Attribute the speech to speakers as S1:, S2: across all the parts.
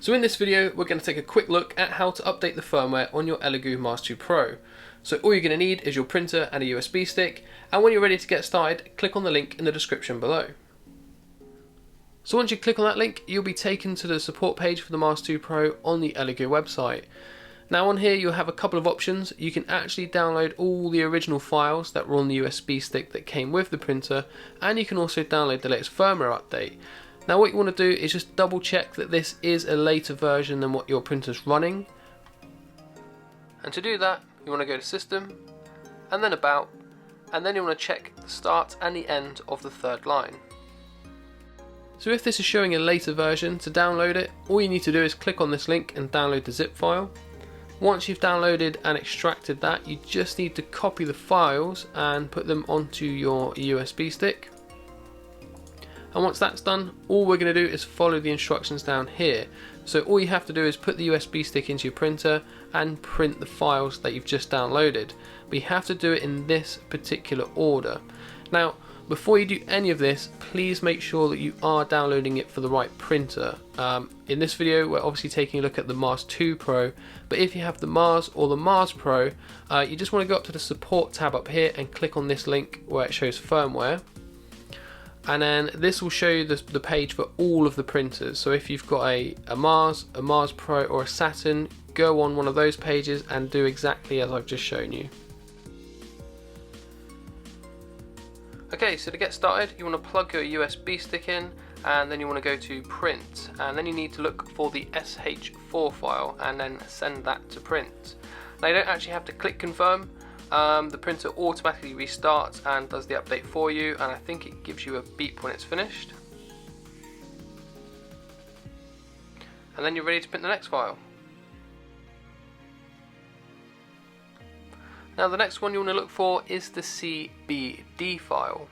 S1: So in this video, we're going to take a quick look at how to update the firmware on your ELEGOO Mars 2 Pro. So all you're going to need is your printer and a USB stick, and when you're ready to get started, click on the link in the description below. So once you click on that link, you'll be taken to the support page for the Mars 2 Pro on the ELEGOO website. Now on here you'll have a couple of options. You can actually download all the original files that were on the USB stick that came with the printer, and you can also download the latest firmware update. Now what you want to do is just double check that this is a later version than what your printer's running. And to do that, you want to go to System, and then About, and then you want to check the start and the end of the third line. So if this is showing a later version, to download it, all you need to do is click on this link and download the zip file. Once you've downloaded and extracted that, you just need to copy the files and put them onto your USB stick. And once that's done, all we're going to do is follow the instructions down here. So all you have to do is put the USB stick into your printer and print the files that you've just downloaded. But you have to do it in this particular order. Now, before you do any of this, please make sure that you are downloading it for the right printer. In this video, we're obviously taking a look at the Mars 2 Pro, but if you have the Mars or the Mars Pro, you just want to go up to the support tab up here and click on this link where it shows firmware. And then this will show you the page for all of the printers. So if you've got a Mars Pro or a Saturn, go on one of those pages and do exactly as I've just shown you. Okay, so to get started, you want to plug your USB stick in, and then you want to go to print, and then you need to look for the SH4 file and then send that to print. Now you don't actually have to click confirm. The printer automatically restarts and does the update for you, and I think it gives you a beep when it's finished. And then you're ready to print the next file. Now the next one you want to look for is the CBD file.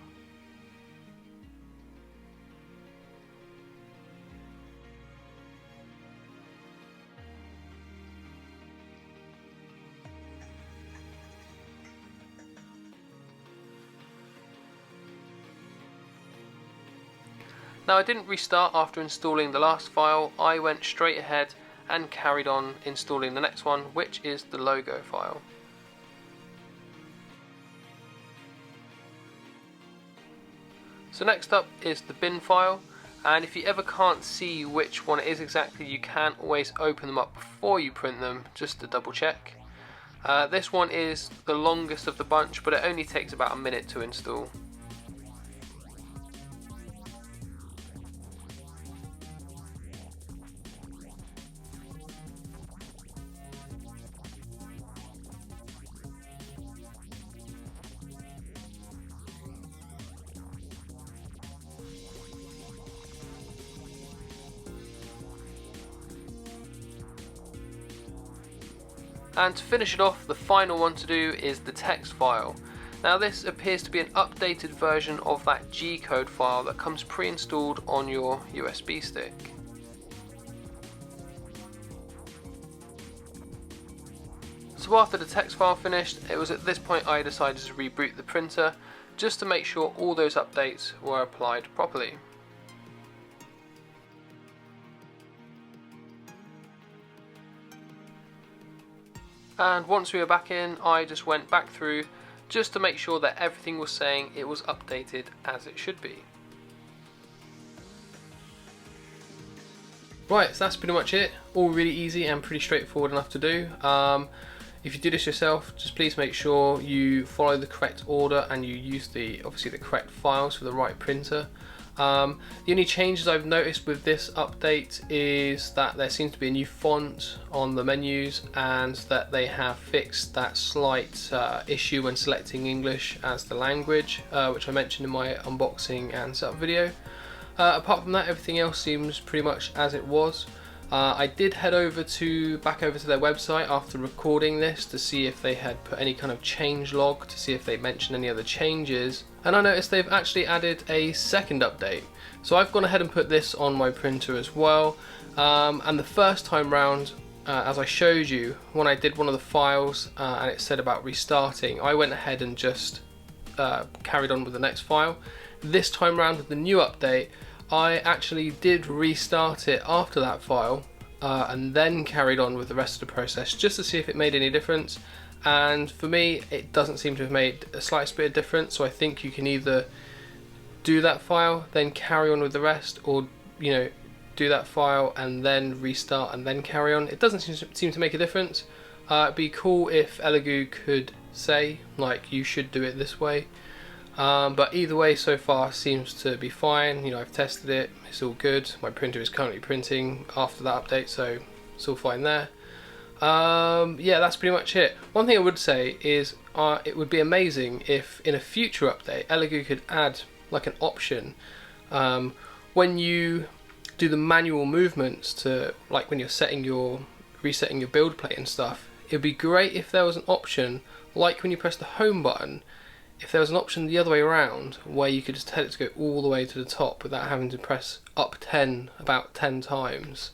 S1: Now I didn't restart after installing the last file. I went straight ahead and carried on installing the next one, which is the logo file. So next up is the bin file, and if you ever can't see which one it is exactly, you can always open them up before you print them just to double check. This one is the longest of the bunch, but it only takes about a minute to install. And to finish it off, the final one to do is the text file. Now this appears to be an updated version of that G-code file that comes pre-installed on your USB stick. So after the text file finished, it was at this point I decided to reboot the printer just to make sure all those updates were applied properly. And once we were back in, I just went back through just to make sure that everything was saying it was updated as it should be. Right, so that's pretty much it. All really easy and pretty straightforward enough to do. If you do this yourself, just please make sure you follow the correct order and you use obviously the correct files for the right printer. The only changes I've noticed with this update is that there seems to be a new font on the menus, and that they have fixed that slight issue when selecting English as the language, which I mentioned in my unboxing and setup video. Apart from that, everything else seems pretty much as it was. I did head back over to their website after recording this to see if they had put any kind of change log, to see if they mentioned any other changes, and I noticed they've actually added a second update. So I've gone ahead and put this on my printer as well, and the first time round, as I showed you, when I did one of the files and it said about restarting, I went ahead and just carried on with the next file. This time round with the new update, I actually did restart it after that file, and then carried on with the rest of the process just to see if it made any difference. And for me, it doesn't seem to have made a slightest bit of difference. So I think you can either do that file, then carry on with the rest, or do that file and then restart and then carry on. It doesn't seem to make a difference. It'd be cool if ELEGOO could say, like, you should do it this way. But either way, so far seems to be fine. I've tested it, it's all good. My printer is currently printing after that update, so it's all fine there. Yeah, that's pretty much it. One thing I would say is it would be amazing if in a future update ELEGOO could add like an option when you do the manual movements to, like, when you're resetting your build plate and stuff. It would be great if there was an option, like when you press the home button, if there was an option the other way around where you could just tell it to go all the way to the top without having to press up 10 about 10 times.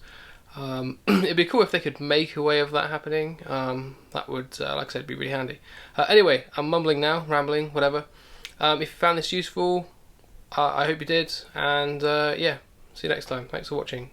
S1: It'd be cool if they could make a way of that happening. That would, like I said, be really handy. Anyway, I'm mumbling now, rambling, whatever. If you found this useful, I hope you did, and yeah, see you next time. Thanks for watching.